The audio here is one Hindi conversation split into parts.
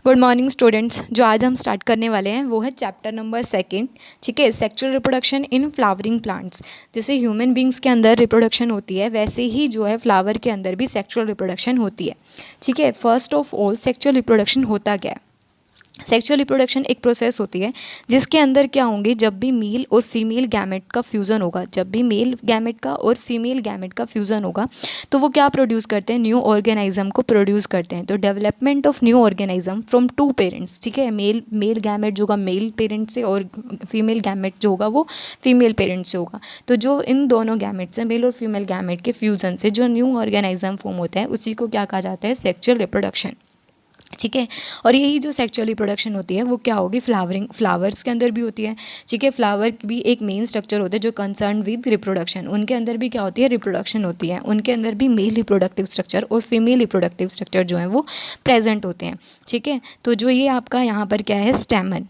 Good morning students. जो आज हम स्टार्ट करने वाले हैं वो है चैप्टर नंबर 2। ठीक है, sexual reproduction in flowering plants. जैसे ह्यूमन बींग्स के अंदर रिप्रोडक्शन होती है वैसे ही जो है फ्लावर के अंदर भी सेक्सुअल रिप्रोडक्शन होती है। ठीक है, first of all sexual reproduction होता क्या है। सेक्सुअल रिप्रोडक्शन एक प्रोसेस होती है जिसके अंदर क्या होंगे, जब भी मेल और फीमेल गैमेट का फ्यूज़न होगा, जब भी मेल गैमेट का और फीमेल गैमेट का फ्यूज़न होगा तो वो क्या प्रोड्यूस करते हैं, न्यू ऑर्गेनिज्म को प्रोड्यूस करते हैं। तो development of new organism from two parents. ठीक है, मेल गैमेट जो होगा मेल पेरेंट से और फीमेल गैमेट जो होगा वो फीमेल पेरेंट से होगा। तो जो इन दोनों गैमेट से, मेल और फीमेल गैमेट के फ्यूज़न से जो न्यू ऑर्गेनिज्म फॉर्म होता है उसी को क्या कहा जाता है, सेक्सुअल रिप्रोडक्शन। ठीक है, और यही जो सेक्सुअल रिप्रोडक्शन होती है वो क्या होगी, फ्लावर्स के अंदर भी होती है। ठीक है, फ्लावर भी एक मेन स्ट्रक्चर होता है जो कंसर्न विद रिप्रोडक्शन, उनके अंदर भी क्या होती है, रिप्रोडक्शन होती है। उनके अंदर भी मेल रिप्रोडक्टिव स्ट्रक्चर और फीमेल रिप्रोडक्टिव स्ट्रक्चर जो है वो प्रेजेंट होते हैं। ठीक है, तो जो ये आपका यहाँ पर क्या है, स्टैमन,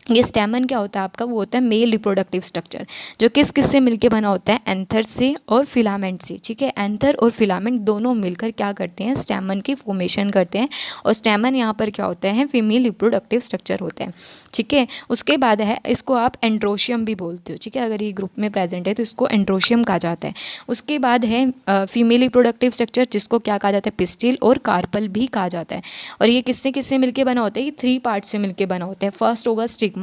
ये स्टैमन क्या होता है आपका, वो होता है मेल रिप्रोडक्टिव स्ट्रक्चर जो किस किस से मिलके बना होता है, एंथर से और फिलामेंट से। ठीक है, एंथर और फिलामेंट दोनों मिलकर क्या करते हैं, स्टैमन की फॉर्मेशन करते हैं। और स्टैमन यहाँ पर क्या होता है, फीमेल रिप्रोडक्टिव स्ट्रक्चर होता है। ठीक है, उसके बाद है, इसको आप एंड्रोशियम भी बोलते हो। ठीक है, अगर ये ग्रुप में प्रेजेंट है तो इसको एंड्रोशियम कहा जाता है। उसके बाद है फीमेल रिप्रोडक्टिव स्ट्रक्चर जिसको क्या कहा जाता है, पिस्टिल और कार्पल भी कहा जाता है। और ये किससे किससे मिलके बना होता है, ये 3 पार्ट से मिलके बना होता है। फर्स्ट होगा स्टिग्मा,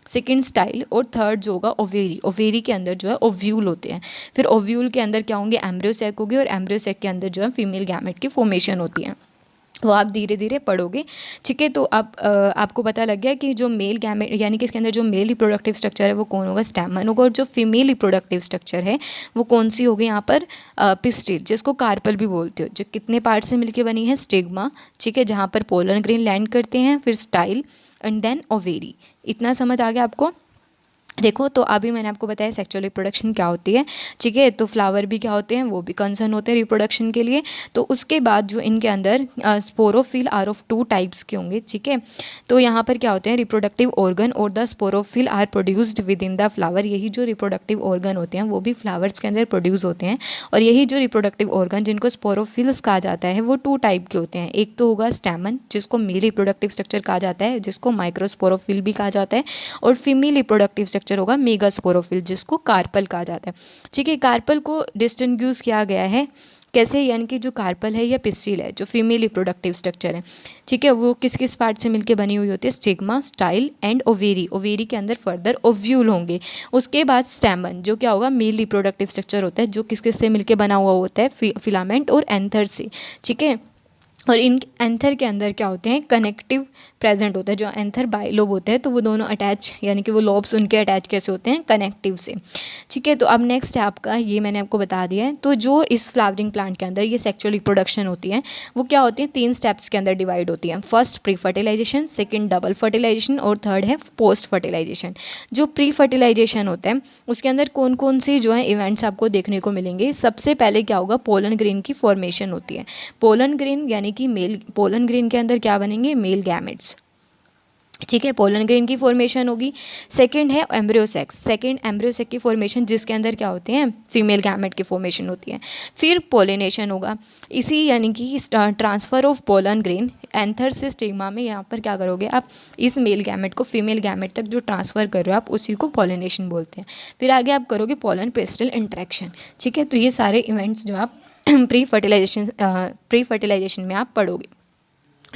सेकंड स्टाइल और थर्ड जो होगा ओवेरी। ओवेरी के अंदर जो है ओव्यूल होते हैं। फिर ओव्यूल के अंदर क्या होंगे, एम्ब्रियोसेक होगी और एम्ब्रियोसेक के अंदर जो है फीमेल गैमेट की फॉर्मेशन होती है। वो आप धीरे धीरे पढ़ोगे। ठीक है, तो आप आपको पता लग गया कि जो मेल गैमेट यानी कि इसके अंदर जो मेल रिप्रोडक्टिव स्ट्रक्चर है वो कौन होगा, स्टैमन होगा। और जो फीमेल रिप्रोडक्टिव स्ट्रक्चर है वो कौन सी होगी यहाँ पर, पिस्टिल, जिसको कार्पल भी बोलते हो, जो कितने पार्ट से मिलके बनी है, स्टिग्मा। ठीक है, जहाँ पर पोलन ग्रेन लैंड करते हैं, फिर स्टाइल एंड देन ओवेरी। इतना समझ आ गया आपको। देखो, तो अभी मैंने आपको बताया सेक्सुअल रिप्रोडक्शन क्या होती है। ठीक है, तो फ्लावर भी क्या होते हैं, वो भी कंसर्न होते हैं रिप्रोडक्शन के लिए। तो उसके बाद जो इनके अंदर स्पोरोफिल आर ऑफ 2 टाइप्स के होंगे। ठीक है, तो यहाँ पर क्या होते हैं, रिप्रोडक्टिव ऑर्गन और the sporophyll are produced within the flower. यही जो रिप्रोडक्टिव ऑर्गन होते हैं वो भी फ्लावर्स के अंदर प्रोड्यूस होते हैं। और यही जो रिप्रोडक्टिव ऑर्गन जिनको स्पोरोफिल्स कहा जाता है वो 2 टाइप के होते हैं। एक तो होगा स्टैमन जिसको मेल रिप्रोडक्टिव स्ट्रक्चर कहा जाता है, जिसको माइक्रोस्पोरोफिल भी कहा जाता है। और फीमेल रिप्रोडक्टिव स्ट्रक्चर होगा मेगास्पोरोफिल जिसको कार्पल कहा जाता है। ठीक है, कार्पल को डिस्टिंग्विश किया गया है कैसे, यानी कि जो कार्पल है या पिस्टिल है, जो फीमेल रिप्रोडक्टिव स्ट्रक्चर है, ठीक है, वो किस किस पार्ट से मिलकर बनी हुई होती है, stigma, style and ovary. Ovary के अंदर फर्दर ओव्यूल होंगे। उसके बाद स्टैमन जो क्या होगा, मेल रिप्रोडक्टिव स्ट्रक्चर होता है जो किस किस से मिलकर बना हुआ होता है, फिलामेंट और एंथर से। ठीक है, और इन एंथर के अंदर क्या होते हैं, कनेक्टिव प्रेजेंट होता है। जो एंथर बाइलोब होते हैं तो वो दोनों अटैच, यानी कि वो लोब्स उनके अटैच कैसे होते हैं, कनेक्टिव से। ठीक है, तो अब नेक्स्ट है आपका, ये मैंने आपको बता दिया है। तो जो इस फ्लावरिंग प्लांट के अंदर ये सेक्सुअल रिप्रोडक्शन होती है वो क्या होती है, 3 स्टेप्स के अंदर डिवाइड होती है। First pre fertilisation, second double fertilisation और थर्ड है पोस्ट फर्टिलाइजेशन। जो प्री फर्टिलाइजेशन होता है उसके अंदर कौन कौन सी जो है इवेंट्स आपको देखने को मिलेंगे। सबसे पहले क्या होगा, पोलन ग्रेन की फॉर्मेशन होती है। पोलन ग्रेन यानी कि मेल, पोलन ग्रेन के अंदर क्या बनेंगे, मेल गैमेट्स। ठीक है, पोलन ग्रेन की फॉर्मेशन होगी। सेकंड है एम्ब्रियोसेक, सेकंड एम्ब्रियोसेक की फॉर्मेशन जिसके अंदर क्या होते हैं, फीमेल गैमेट की फॉर्मेशन होती है। फिर पोलिनेशन होगा, इसी यानी कि transfer of pollen grain anther से स्टिग्मा में। यहाँ पर क्या करोगे आप, इस मेल गैमेट को फीमेल गैमेट तक जो ट्रांसफर कर रहे हो आप उसी को पोलिनेशन बोलते हैं। फिर आगे आप करोगे पोलन पेस्टल इंट्रैक्शन। ठीक है, तो ये सारे इवेंट्स जो आप प्री फर्टिलाइजेशन में आप पढ़ोगे।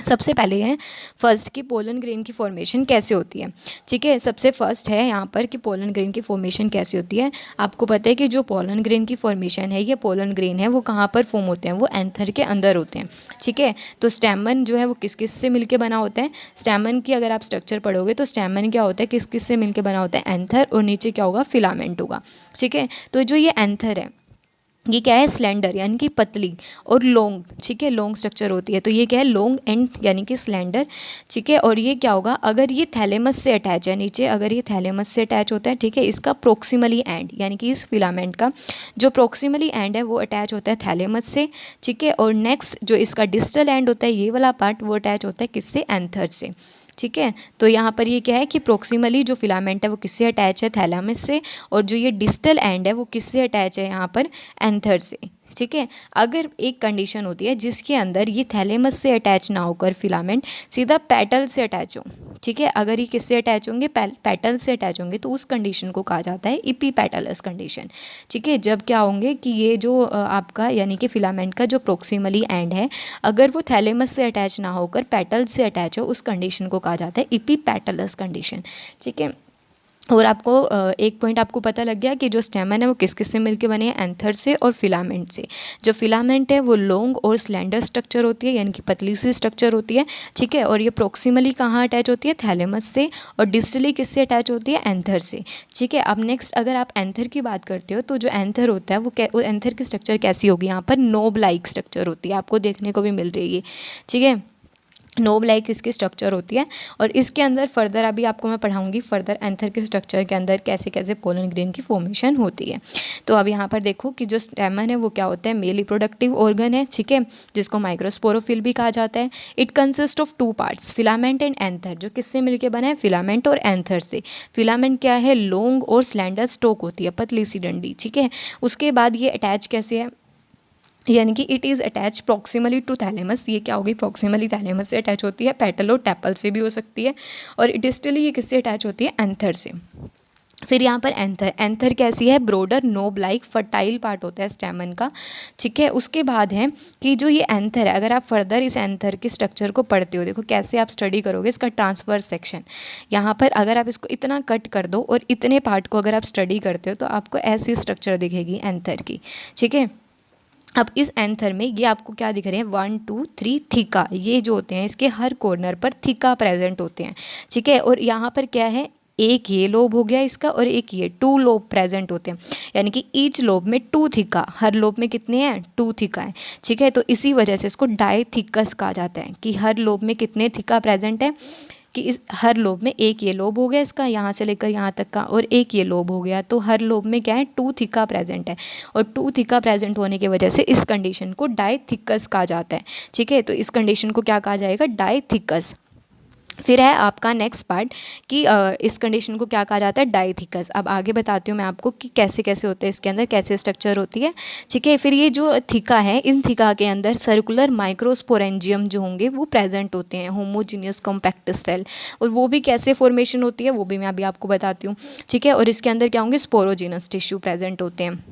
सबसे पहले है फर्स्ट की पोलन ग्रेन की फॉर्मेशन कैसे होती है। ठीक है, सबसे फर्स्ट है यहाँ पर कि पोलन ग्रेन की फॉर्मेशन कैसे होती है। आपको पता है कि जो पोलन ग्रेन की फॉर्मेशन है, ये पोलन ग्रेन है वो कहाँ पर फॉर्म होते हैं, वो एंथर के अंदर होते हैं। ठीक है, तो स्टैमन जो है वो किस किस से मिलके बना होता है, स्टैमन की अगर आप स्ट्रक्चर पढ़ोगे तो स्टैमन क्या होता है, किस किस से मिलके बना होता है, एंथर, और नीचे क्या होगा, फिलामेंट होगा। ठीक है, तो जो ये एंथर है ये क्या है, स्लेंडर यानी कि पतली, और लॉन्ग। ठीक है, लॉन्ग स्ट्रक्चर होती है, तो ये क्या है, लॉन्ग एंड यानी कि स्लेंडर। ठीक है, और ये क्या होगा, अगर ये थैलेमस से अटैच है नीचे, अगर ये थैलेमस से अटैच होता है, ठीक है, इसका प्रोक्सिमली एंड यानी कि इस फिलामेंट का जो प्रोक्सिमली एंड है वो अटैच होता है थैलेमस से। ठीक है, और नेक्स्ट जो इसका डिस्टल एंड होता है, ये वाला पार्ट, वो अटैच होता है किससे, एंथर से। ठीक है, तो यहाँ पर ये क्या है कि प्रोक्सिमली जो फिलामेंट है वो किससे अटैच है, थैलेमस से, और जो ये डिस्टल एंड है वो किससे अटैच है यहाँ पर, एंथर से। ठीक है। अगर एक कंडीशन होती है जिसके अंदर ये थैलेमस से अटैच ना होकर फिलामेंट सीधा पेटल से अटैच हो, ठीक है, अगर ये किससे अटैच होंगे, पेटल से अटैच होंगे, तो उस कंडीशन को कहा जाता है इपीपेटलस कंडीशन। ठीक है, जब क्या होंगे कि ये जो आपका यानी कि फिलामेंट का जो प्रोक्सिमली एंड है अगर वो थैलेमस से अटैच ना होकर पेटल से अटैच हो, उस कंडीशन को कहा जाता है इपीपेटलस कंडीशन। ठीक है, और आपको एक पॉइंट आपको पता लग गया कि जो स्टेमन है वो किस किस से मिलके बने हैं, एंथर से और फिलामेंट से। जो फिलामेंट है वो लॉन्ग और स्लेंडर स्ट्रक्चर होती है, यानी कि पतली सी स्ट्रक्चर होती है। ठीक है, और ये प्रोक्सिमली कहाँ अटैच होती है, थैलेमस से, और डिस्टली किससे अटैच होती है, एंथर से। ठीक है, अब नेक्स्ट अगर आप एंथर की बात करते हो तो जो एंथर होता है वो एंथर की स्ट्रक्चर कैसी होगी, यहाँ पर नोब लाइक स्ट्रक्चर होती है, आपको देखने को भी मिल रही है। ठीक है, नोब लाइक इसकी स्ट्रक्चर होती है, और इसके अंदर फर्दर अभी आपको मैं पढ़ाऊंगी फर्दर एंथर के स्ट्रक्चर के अंदर कैसे कैसे पोलन ग्रेन की फॉर्मेशन होती है। तो अब यहाँ पर देखो कि जो स्टेमन है वो क्या होता है, मेल रिप्रोडक्टिव ऑर्गन है। ठीक है, जिसको माइक्रोस्पोरोफिल भी कहा जाता है। It consist of two parts, filament and anther. जो किससे मिलकर बना है, फिलामेंट और एंथर से। फिलामेंट क्या है, लॉन्ग और स्लैंडर स्टोक होती है, पतली सी डंडी। ठीक है, उसके बाद ये अटैच कैसे है, यानी कि it is attach proximally to thalamus. ये क्या होगी, प्रॉक्सिमली थैलेमस से अटैच होती है, पेटल और टैपल से भी हो सकती है, और डिस्टली ये किससे अटैच होती है, एंथर से। फिर यहाँ पर एंथर कैसी है, broader knob like fertile part होता है स्टेमन का। ठीक है, उसके बाद है कि जो ये एंथर है, अगर आप फर्दर इस एंथर के स्ट्रक्चर को पढ़ते हो, देखो कैसे आप स्टडी करोगे इसका ट्रांसफर्स सेक्शन। यहाँ पर अगर आप इसको इतना कट कर दो और इतने पार्ट को अगर आप स्टडी करते हो तो आपको ऐसी स्ट्रक्चर दिखेगी एंथर की। ठीक है, अब इस एंथर में ये आपको क्या दिख रहे हैं, 1 2 3 थीका, ये जो होते हैं इसके हर कॉर्नर पर थीका प्रेजेंट होते हैं। ठीक है, और यहाँ पर क्या है, एक ये लोब हो गया इसका और एक ये, 2 लोब प्रेजेंट होते हैं, यानी कि ईच लोब में 2 थीका, हर लोब में कितने हैं, 2 थीका है। ठीक है, तो इसी वजह से इसको डायथीकस कहा जाता है कि हर लोब में कितने थीका प्रेजेंट है, कि इस हर लोब में एक ये लोब हो गया इसका यहाँ से लेकर यहाँ तक का, और एक ये लोब हो गया, तो हर लोब में क्या है, 2 थीका प्रेजेंट है, और 2 थीका प्रेजेंट होने की वजह से इस कंडीशन को डायथीकस कहा जाता है। ठीक है, तो इस कंडीशन को क्या कहा जाएगा, डायथीकस। फिर है आपका नेक्स्ट पार्ट कि इस कंडीशन को क्या कहा जाता है, डायथीकस। अब आगे बताती हूँ मैं आपको कि कैसे कैसे होते हैं इसके अंदर, कैसे स्ट्रक्चर होती है। ठीक है, फिर ये जो थीका है, इन थीका के अंदर सर्कुलर माइक्रोस्पोरेंजियम जो होंगे वो प्रेजेंट होते हैं, होमोजीनियस कॉम्पैक्ट सेल, और वो भी कैसे फॉर्मेशन होती है वो भी मैं अभी आपको बताती हूँ। ठीक है, और इसके अंदर क्या होंगे, स्पोरोजिनस टिश्यू प्रेजेंट होते हैं।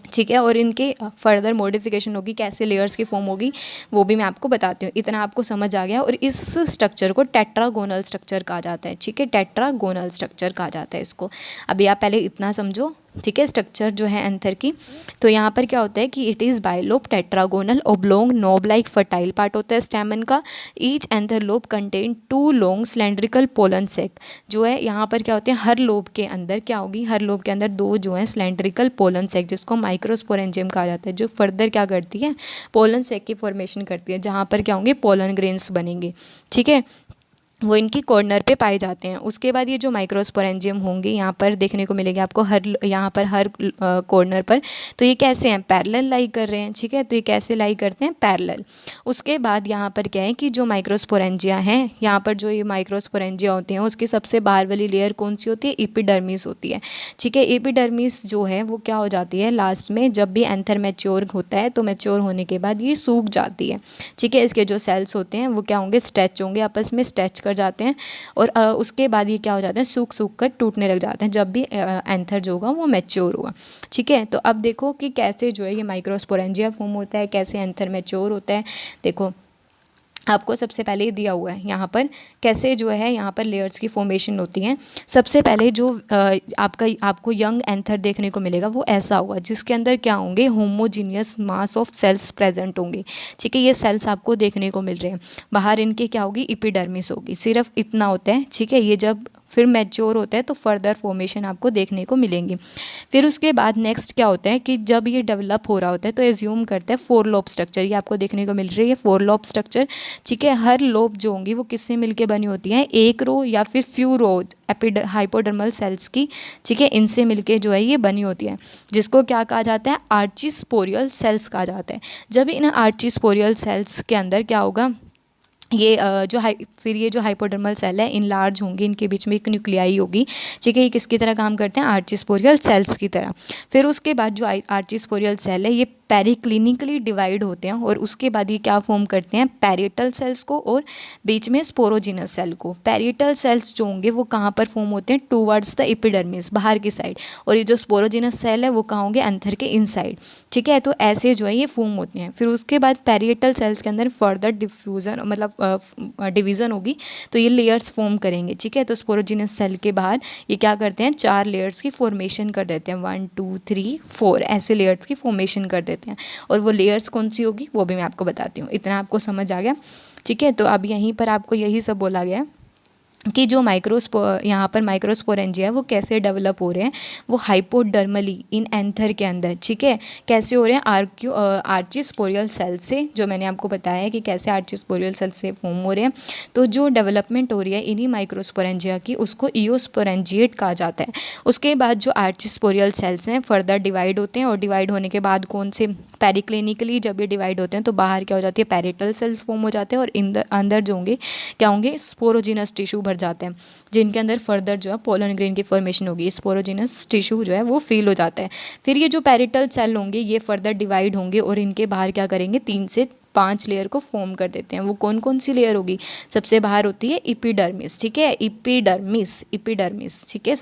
ठीक है, और इनके फर्दर मॉडिफिकेशन होगी, कैसे लेयर्स की फॉर्म होगी वो भी मैं आपको बताती हूँ। इतना आपको समझ आ गया, और इस स्ट्रक्चर को टेट्रागोनल स्ट्रक्चर कहा जाता है। ठीक है, टेट्रागोनल स्ट्रक्चर कहा जाता है इसको। अभी आप पहले इतना समझो। ठीक है, स्ट्रक्चर जो है एंथर की, तो यहाँ पर क्या होता है कि it is bilobe tetragonal oblong knob like fertile part होता है स्टेमन का। Each anther lobe contain 2 long cylindrical pollen sac. जो है यहाँ पर क्या होते हैं, हर लोब के अंदर क्या होगी, हर लोब के अंदर 2 जो है सिलेंड्रिकल पोलन सेक, जिसको माइक्रोस्पोरेंजियम कहा जाता है, जो फर्दर क्या करती है, पोलन सेक की फॉर्मेशन करती है, जहाँ पर क्या होंगे, पोलन ग्रेन्स बनेंगे। ठीक है, वो इनकी कॉर्नर पे पाए जाते हैं। उसके बाद ये जो माइक्रोस्पोरेंजियम होंगे यहाँ पर देखने को मिलेंगे आपको यहाँ पर हर कॉर्नर पर। तो ये कैसे हैं, पैरेलल लाई कर रहे हैं। ठीक है, तो ये कैसे लाई करते हैं, पैरेलल। उसके बाद यहाँ पर क्या है कि जो माइक्रोस्पोरेंजिया हैं, यहाँ पर जो ये माइक्रोस्पोरेंजिया होते हैं उसकी सबसे बाहर वाली लेयर कौन सी होती है, एपिडर्मिस होती है। ठीक है, एपिडर्मिस जो है वो क्या हो जाती है, लास्ट में जब भी एंथर मैच्योर होता है तो मैच्योर होने के बाद ये सूख जाती है। ठीक है, इसके जो सेल्स होते हैं वो क्या होंगे, स्ट्रेच होंगे, आपस में स्ट्रेच कर जाते हैं, और उसके बाद ये क्या हो जाते हैं, सूख सूख कर टूटने लग जाते हैं जब भी एंथर जो होगा वो मैच्योर हुआ। ठीक है, तो अब देखो कि कैसे जो है ये माइक्रोस्पोरेंजिया फॉर्म होता है, कैसे एंथर मैच्योर होता है। देखो आपको सबसे पहले दिया हुआ है यहाँ पर कैसे जो है यहाँ पर लेयर्स की फॉर्मेशन होती हैं। सबसे पहले जो आपको यंग एंथर देखने को मिलेगा वो ऐसा होगा जिसके अंदर क्या होंगे, homogeneous mass of cells present होंगे। ठीक है, ये सेल्स आपको देखने को मिल रहे हैं। बाहर इनके क्या होगी, एपिडर्मिस होगी, सिर्फ इतना होता है। ठीक है, ये जब फिर मैच्योर होता है तो फर्दर फॉर्मेशन आपको देखने को मिलेंगी। फिर उसके बाद नेक्स्ट क्या होता है कि जब ये डेवलप हो रहा होता है तो एज्यूम करते हैं 4 लोब स्ट्रक्चर, ये आपको देखने को मिल रही है 4 लोब स्ट्रक्चर। ठीक है, हर लोब जो होंगी वो किससे मिलके बनी होती हैं, एक रो या फिर फ्यू रो हाइपोडर्मल सेल्स की। ठीक है, इनसे मिलके जो है ये बनी होती है, जिसको क्या कहा जाता है, आर्चिस्पोरियल सेल्स कहा जाता है। जब इन आर्चिस्पोरियल सेल्स के अंदर क्या होगा, ये फिर ये जो हाइपोडर्मल सेल है इनलार्ज होंगे, इनके बीच में एक न्यूक्लियाई होगी, ठीक है। ये किसकी तरह काम करते हैं, आर्चिस्पोरियल सेल्स की तरह। फिर उसके बाद जो आर्चिस्पोरियल सेल है ये पेरिक्लिनिकली डिवाइड होते हैं और उसके बाद ये क्या फॉर्म करते हैं, पैरिटल सेल्स को और बीच में स्पोरोजिनस सेल को। पैरिटल सेल्स जो होंगे वो कहाँ पर फॉर्म होते हैं, टूवर्ड्स द एपिडर्मिस, बाहर की साइड, और ये जो स्पोरोजिनस सेल है वो कहाँ होंगे, एंथर के इनसाइड, ठीक है। तो ऐसे जो है ये फॉर्म होते हैं। फिर उसके बाद पैरिएटल सेल्स के अंदर फर्दर डिफ्यूजन मतलब डिवीज़न होगी, तो ये लेयर्स फॉर्म करेंगे, ठीक है। तो स्पोरोजिनस सेल के बाहर ये क्या करते हैं, 4 लेयर्स की फॉर्मेशन कर देते हैं, 1 2 3 4 ऐसे लेयर्स की फॉर्मेशन कर देते हैं। और वो लेयर्स कौन सी होगी वो भी मैं आपको बताती हूँ। इतना आपको समझ आ गया, ठीक है। तो अब यहीं पर आपको यही सब बोला गया है कि जो यहाँ पर माइक्रोस्पोरेंजिया है वो कैसे डेवलप हो रहे हैं, वो हाइपोडर्मली इन एंथर के अंदर, ठीक है। कैसे हो रहे हैं, आर्चिस्पोरियल सेल से, जो मैंने आपको बताया है कि कैसे आर्चिस्पोरियल सेल से फॉर्म हो रहे हैं। तो जो डेवलपमेंट हो रही है इन्हीं माइक्रोस्पोरेंजिया की, उसको ईओस्पोरेंजिएट कहा जाता है। उसके बाद जो आर्चिस्पोरियल सेल्स हैं फर्दर डिवाइड होते हैं, और डिवाइड होने के बाद कौन से, पेरिक्लिनिकली जब ये डिवाइड होते हैं तो बाहर क्या हो जाती है, पैरिटल सेल्स फॉर्म हो जाते हैं, और अंदर जो होंगे क्या होंगे, स्पोरोजिनस टिश्यू भर जाते हैं, जिनके अंदर फर्दर जो है पोलन ग्रेन की फॉर्मेशन होगी, स्पोरोजिनस टिश्यू जो है वो फील हो जाता है। फिर ये जो पैरिटल सेल होंगे ये फर्दर डिवाइड होंगे और इनके बाहर क्या करेंगे, 3 से 5 लेयर को फॉर्म कर देते हैं। वो कौन कौन सी लेयर होगी, सबसे बाहर होती है इपिडर्मिस, ठीक है, इपिडर्मिस, ठीक है।